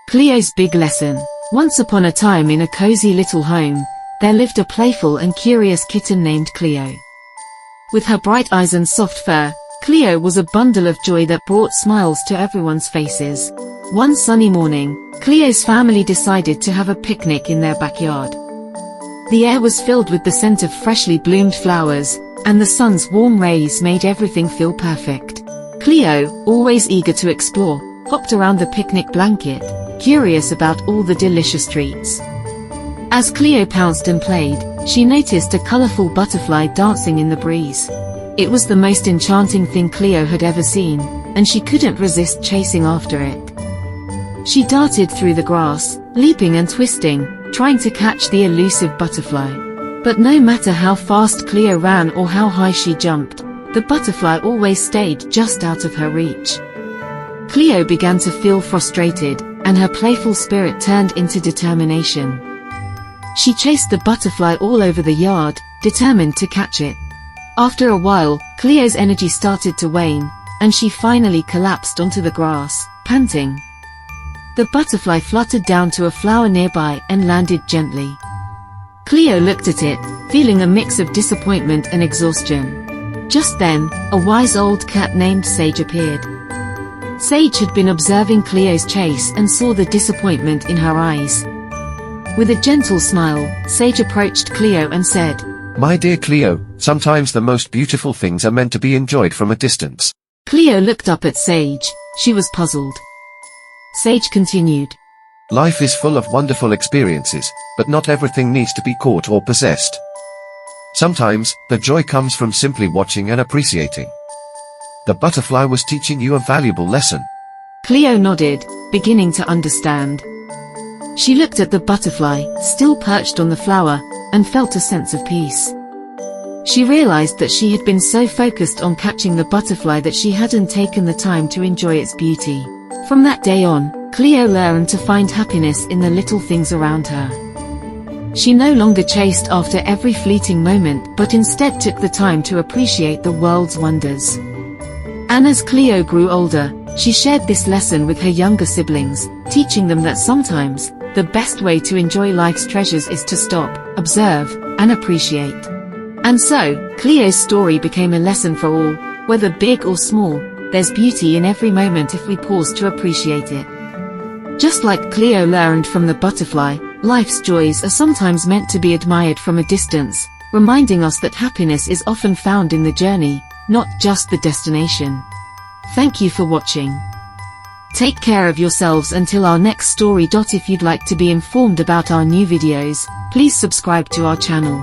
Cleo's big lesson. Once upon a time in a cozy little home, there lived a playful and curious kitten named Cleo. With her bright eyes and soft fur, Cleo was a bundle of joy that brought smiles to everyone's faces. One sunny morning, Cleo's family decided to have a picnic in their backyard. The air was filled with the scent of freshly bloomed flowers, and the sun's warm rays made everything feel perfect. Cleo, always eager to explore, hopped around the picnic blanket, curious about all the delicious treats. As Cleo pounced and played, she noticed a colorful butterfly dancing in the breeze. It was the most enchanting thing Cleo had ever seen, and she couldn't resist chasing after it. She darted through the grass, leaping and twisting, trying to catch the elusive butterfly. But no matter how fast Cleo ran or how high she jumped, the butterfly always stayed just out of her reach. Cleo began to feel frustrated, and her playful spirit turned into determination. She chased the butterfly all over the yard, determined to catch it. After a while, Cleo's energy started to wane, and she finally collapsed onto the grass, panting. The butterfly fluttered down to a flower nearby and landed gently. Cleo looked at it, feeling a mix of disappointment and exhaustion. Just then, a wise old cat named Sage appeared. Sage had been observing Cleo's chase and saw the disappointment in her eyes. With a gentle smile, Sage approached Cleo and said, "My dear Cleo, sometimes the most beautiful things are meant to be enjoyed from a distance." Cleo looked up at Sage. She was puzzled. Sage continued, "Life is full of wonderful experiences, but not everything needs to be caught or possessed. Sometimes, the joy comes from simply watching and appreciating. The butterfly was teaching you a valuable lesson." Cleo nodded, beginning to understand. She looked at the butterfly, still perched on the flower, and felt a sense of peace. She realized that she had been so focused on catching the butterfly that she hadn't taken the time to enjoy its beauty. From that day on, Cleo learned to find happiness in the little things around her. She no longer chased after every fleeting moment but instead took the time to appreciate the world's wonders. And as Cleo grew older, she shared this lesson with her younger siblings, teaching them that sometimes, the best way to enjoy life's treasures is to stop, observe, and appreciate. And so, Cleo's story became a lesson for all, whether big or small. There's beauty in every moment if we pause to appreciate it. Just like Cleo learned from the butterfly, life's joys are sometimes meant to be admired from a distance, reminding us that happiness is often found in the journey, not just the destination. Thank you for watching. Take care of yourselves until our next story. If you'd like to be informed about our new videos, please subscribe to our channel.